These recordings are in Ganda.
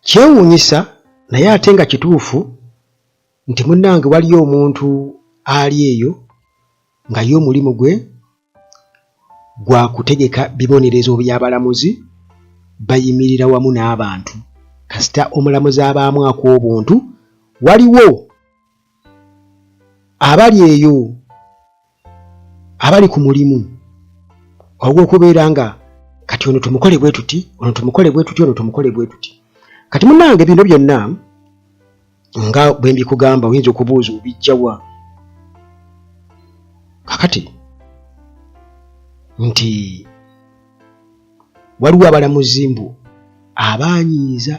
kyewuunyisa naye ate nga kituufu nti munnange waliyo omuntu ali eyo nga ye omulimu gwe gwa kutegeka bibonerezo by'abalamuzi bayimirira wamu n'abantu. Kasita omulamuzi abaamu obuntu waliwo abali eyo abali ku mulimu ogw'okubeera nga kati ono tumukole bwe tuti, ono tumukole bwe tuti, ono tumukole bwe tuti. Kati munnange bino byonna nga bwe mbikugamba oyinza okubuuza obijjawa. Kakati nti waliwo abalamuzi mbu abaanyiiza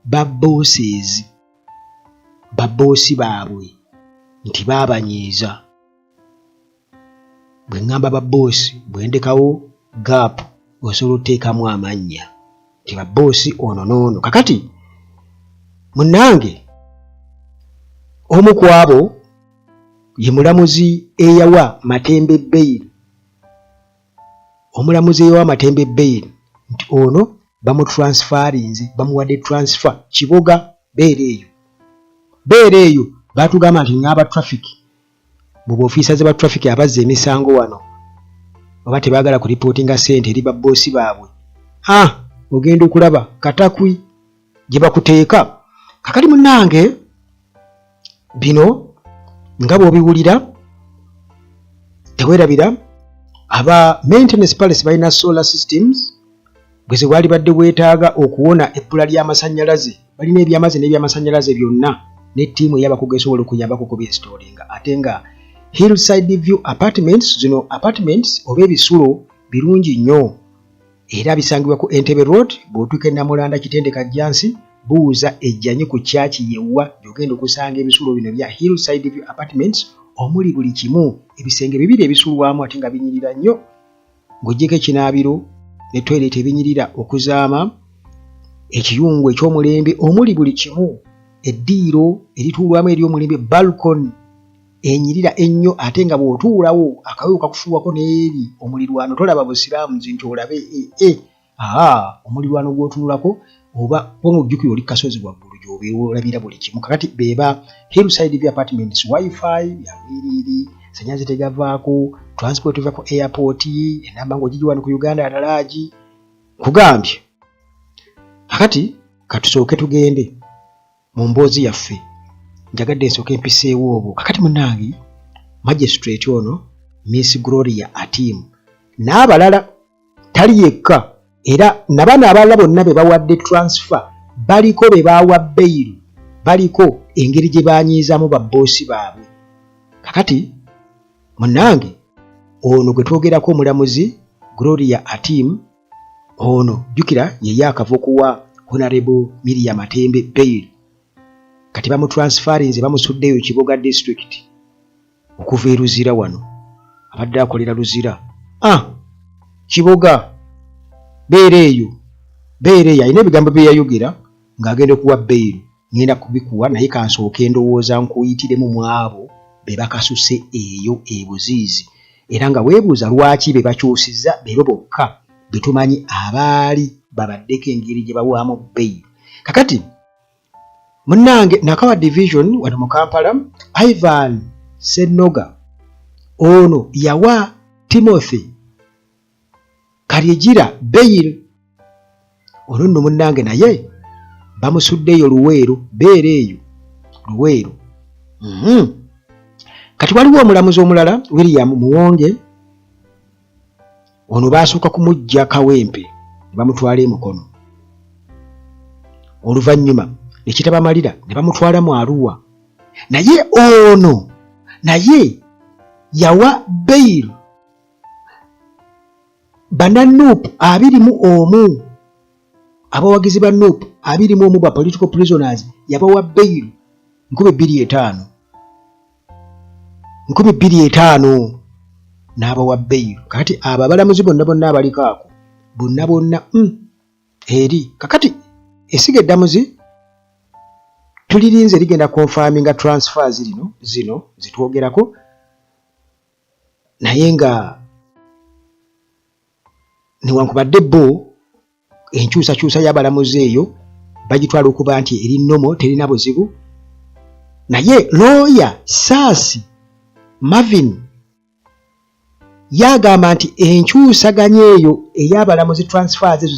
babboosi baabwe nti baabanyiiza. Bwe ŋŋamba babboosi bwe ndekawo gaapu osobola oteekamu amannya nti babboosi ono n'ono. Kakati munnange omu ku abo ye mulamuzi eyawa Matembe Bail. Omulamuzi eyawa Matembe Bail nti ono bamutransferinze, bamuwadde transfer Kiboga beera eyo baatugamba nti ng'aba traffic mu boofiisa ze ba traffic abazza emisango wano oba tebaagala ku ripootinga ssente eri babboosi baabwe. Ogenda okulaba katakwi gye bakuteeka. Kakati munnange bino nga bw'obiwulira teweerabira aba maintenance palace balina solar systems bwe ze bwali badde bwetaaga okuwona ebbula ly'amasannyalaze. Balina ebyamaze n'ebyamasannyalaze byonna ne ttiimu ey'abakugu esobola okuyambako kubyesitoolinga. Ate nga Hillside View Apartments, zino apartments oba ebisulo birungi nnyo era bisangibwa ku Entebbe Road. Bw'otuuka e Namulanda Kitendeka Jansi buuza ejjanyi ku kyaki yewwa gy'ogenda okusanga ebisulo bino bya Hillside View Apartments omuli buli kimu, ebisenge bibiri ebisulwamu ate nga binyirira nnyo, ng'oggyeko ekinaabiro ne toilet ebinyirira okuzaama, ekiyungu eky'omulembe omuli buli kimu, eddiiro erituulwamu ery'omulembe, balcony enyirira ennyo ate nga bw'otuulawo akawewo kakufuuwako n'eri omulirwano. Tolaba busiraamu nti olabe omulirwano gw'otuulako oba ng'ojjukira oli kasozi waggulu gy'obeera olabira buli kimu. Kakati beeba Hillside View Apartments, wifi ya bwiriiri, sanyazi tegavaako, transport eva ku airport, enamba ng'ogigi wano ku Uganda Atalagi. Kugambye kakati katusooke tugende mu mboozi yaffe. Njagadde nsooke mpiseewo obwo. Kakati munnange magistrate ono Miss Gloria Atim n'abalala tali yekka, era nabano abalala bonna be bawadde transfer baliko be baawa bail, baliko engeri gye baanyiizaamu babboosi baabwe. Kakati munnange ono gwe twogerako omulamuzi Gloria Atim ono jjukira ye yaakava okuwa Honorable Miriam Matembe bail. Kati bamutransferinze bamusuddeyo Kiboga district okuva e Luzira wano, abadde akolera Luzira. Kiboga beera eyo alina ebigambo bye yayogera ng'agenda okuwa bail. Ngenda kubikuwa naye kansooke ndowooza nkuyitiremu mu abo be bakasuse eyo e Buziizi, era nga weebuuza lwaki be bakyusizza beebo bokka be tumanyi abaali babaddeko engeri gye bawaamu bail. Kakati munnange Nakawa division wano mu Kampala, Ivan Senoga ono yawa Timothy Kalyegira bail. Ono nno munnange naye bamusuddeyo Luweero, beera eyo Luweero. Kati waliwo omulamuzi omulala William Muwonge, ono baasooka kumujja Kawempe ne bamutwala Mukono, oluvannyuma ne kitabamalira ne bamutwala mu Arua. Naye ono naye yawa bail bananup 21, abawagizi ba nup 21 ba political prisoners yabawa bail 25,000 n'abawa bail. Kakati abo abalamuzi bonna abaliko ako bonna eri. Kakati esiga eddamuzi tulirinze ligenda confirminga transfers zino zitwogerako, naye nga newankubadde bo enkyusakyusa y'abalamuzi eyo bagitwala okuba nti eri nnomo terina buzibu. Naye lawyer Saasi Marvin yagamba nti enkyusaganya eyo ey'abalamuzi transfers ezo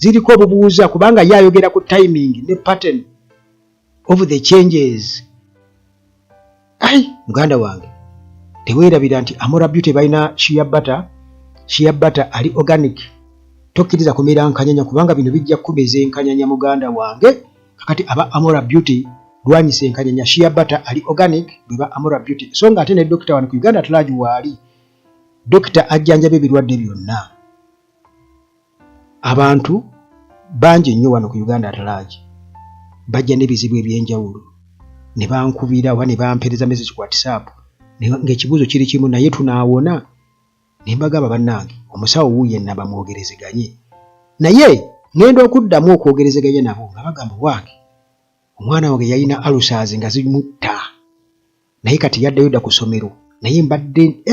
ziriko obubuuza kubanga yayogera ku timing ne pattern of the changes. Muganda wange teweerabira nti Amora Beauty balina shea butter ali organic. Tokkiriza kumira nkanyanya kubanga bino bijja kumeza enkanyanya muganda wange. Kakati aba Amora Beauty lwanyise enkanyanya shea butter ali organic beba Amora Beauty. So nga ate ne Dr. wano ku Uganda Atalaji waali Dr. ajjanjabe ebirwadde byonna. Abantu bangi nnyo wano ku Uganda Atalaji bajja n'ebizibu ebyenjawulo ne bankubira oba ne bampereza message ku WhatsApp ng'ekibuuzo kiri kimu naye tunaawona. Ne mbagamba bannange omusawo wuuye naba mwogerezeganye naye ngenda okuddamu okwogerezeganya nabo nga bagamba wange omwana wange yalina alusazi nga zimutta naye kati yaddayo dda ku ssomero naye mbadde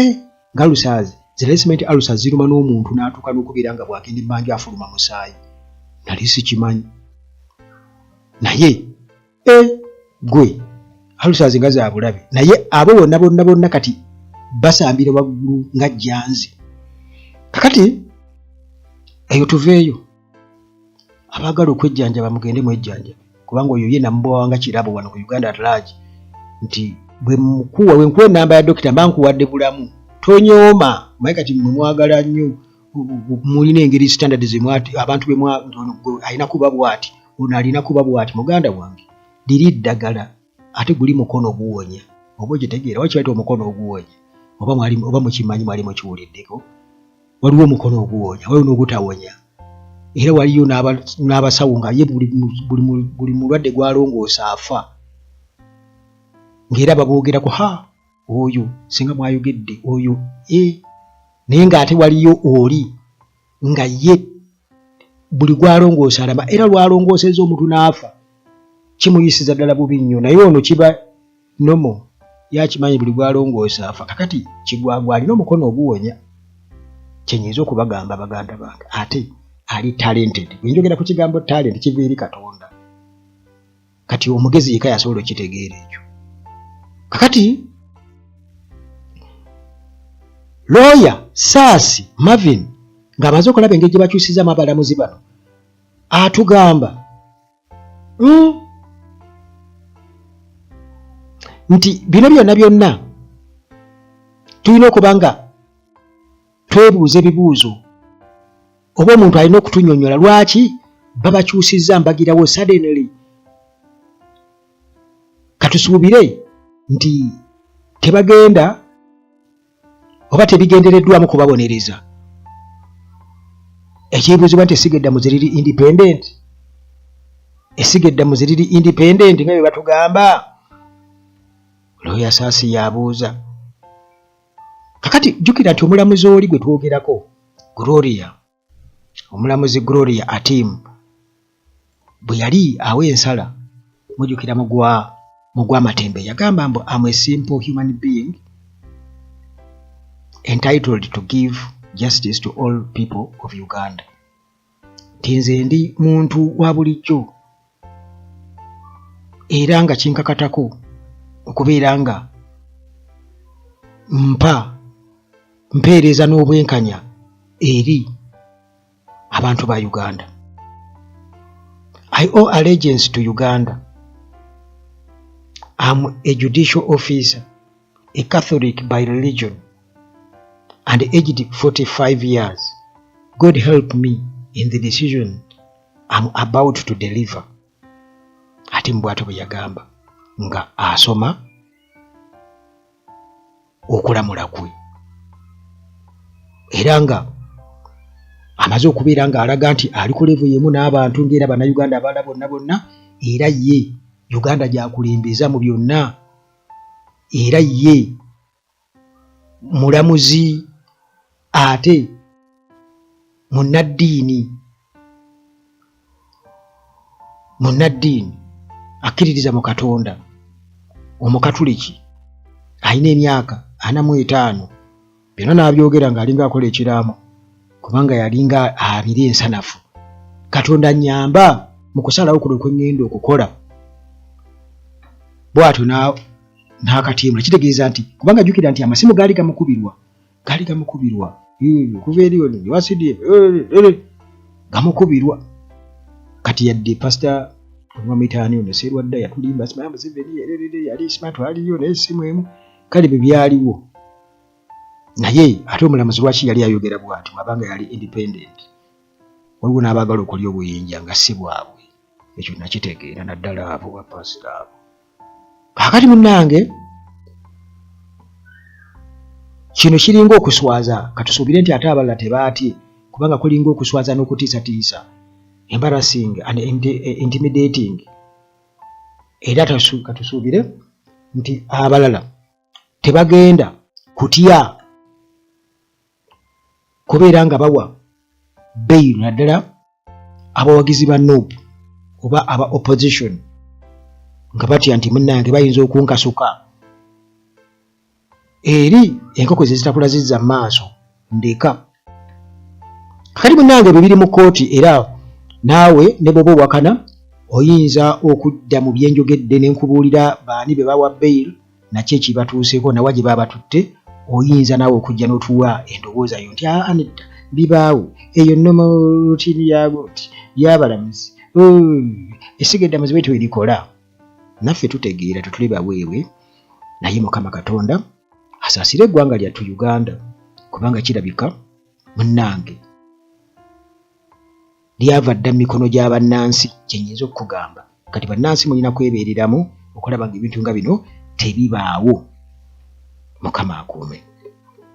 nga alusazi ziracement alusazi ziruma n'omuntu n'atuuka n'okubira nga bw'agenda emmanja afuluma musaayi nali sikimanyi naye gwe alusazi nga za bulabe naye abo bonna kati basambira waggulu nga jjanzi. Kakati eyo tuveeyo abaagala okwejjanjaba mugende mwejjanjaba kubanga oyo ye namubawanga kirabo wano ku Uganda Atalaji nti bwe nkuwa ennamba ya dokita mba nkuwadde bulamu tonyooma maye kati mwe mwagala nnyo mulina engeri standard zemwati abantu alina kuba bwati ono alina kuba bwati. Muganda wange liri ddagala ate guli mukono oguwonya oba ogitegeera wakibaita omukono oguwonya oba mukimanyi mwali mukiwuliddeko waliwo omukono oguwonya waliwo n'ogutawonya era waliyo n'abasawo nga ye buli mulwadde gwalongoosa afa ng'era baboogerako oyo singa mwayogedde oyo naye ng'ate waliyo oli nga ye buli gwalongoosa alama era lwalongooseza omuntu n'afa kimuyisiza ddala bubi nnyo naye ono kiba nomo yakimanyi buli gwalongoosa afa. Kakati Kigwagwa alina omukono oguwonya kyenyinza okubagamba baganda bange ate ali talented. Bwenjogera ku kigambo talent kiva eri Katonda kati omugezi yeka yasobola okitegeera ekyo. Kakati lawyer Saasi Marvin ng'amaze okulaba engeri gye bakyusizaamu abalamuzi bano atugamba nti bino byonna tulina okuba nga twebuuza ebibuuzo oba omuntu alina okutunyonyola lwaki babakyusizza mbagirawo suddenly. Katusuubire nti tebagenda oba tebigendereddwamu kubabonereza. Ekyebuuzibwa nti essiga eddamuzi riri independent, essiga eddamuzi riri independent nga bye batugamba. Lawyer Saasi yabuuza. Kakati jjukira nti omulamuzi oli gwe twogerako omulamuzi Gloria Atim bwe yali awa ensala mujjukira mu gw'amatembe yagamba mbu I'm a simple human being entitled to give justice to all people of Uganda. Nze ndi muntu wa bulijjo era nga kinkakatako okubeera nga mpeereza n'obwenkanya eri abantu ba Uganda. I owe allegiance to Uganda. I'm a judicial officer, a Catholic by religion, and aged 45 years. God help me in the decision I'm about to deliver. Ati mbwatu bwe yagamba nga asoma okulamula kwe era nga amaze okubeera nga alaga nti ali ku level yemu n'abantu ng'era bannayuganda abalala bonna era ye Uganda gyakulembeza mu byonna era ye mulamuzi ate munnaddiini akkiririza mu Katonda omukatuliki alina emyaka 45 byonna n'abyogera ng'alinga akola ekiraamo kubanga yalinga abiri ensanafu Katonda nnyamba mu kusalawo kuno kwe ŋŋenda okukola. Bw'atyo n'akatimbula kitegeeza nti kubanga jjukira nti amasimu gaali gamukubirwa kuva eriyo wasidye gamukubirwa. Kati yadde pasita omwamitaani ono Sserwadda yatulimba simaya Museveni yali smart aliyo naye essimu emu kale bye byaliwo. Naye ate omulamuzi lwaki yali ayogera bw'atyo abanga yali independent? Waliwo n'abaagala okulya obuyinja nga si bwabwe. Ekyo nakitegeera naddala abo bapasita abo. Kaakati munnange kino kiringa okuswaza, katusuubire nti ate abalala tebaatye kubanga kulinga okuswaza n'okutiisatiisa, embarrassing and intimidating. Era katusuubire nti abalala tebagenda kutya kubeera nga bawa bail naddala abawagizi ba NUP oba aba opposition nga batya nti munnange bayinza okunkasuka eri enkoko ze zitakula zizza mu maaso ndeka. Kati munnange bwe biri mu kkooti era naawe ne bw'oba owakana oyinza okudda mu byenjogedde ne nkubuulira baani be bawa bail nakyo ekibatuuseeko nawa gye baba batutte, oyinza naawe okujja n'otuwa endowooza yo nti nedda bibaawo eyo nno mu rutiini yago nti y'abalamuzi essiga eddamuzi bwe terikola. Naffe tutegeera tetuli baweewe, naye Mukama Katonda asaasire eggwanga lyattu Uganda kubanga kirabika munnange lyava dda mu mikono gya bannansi. Kye nnyinza okukugamba kati bannansi mulina kwebeereramu okulaba nga ebintu nga bino tebibaawo. Mukama akuume.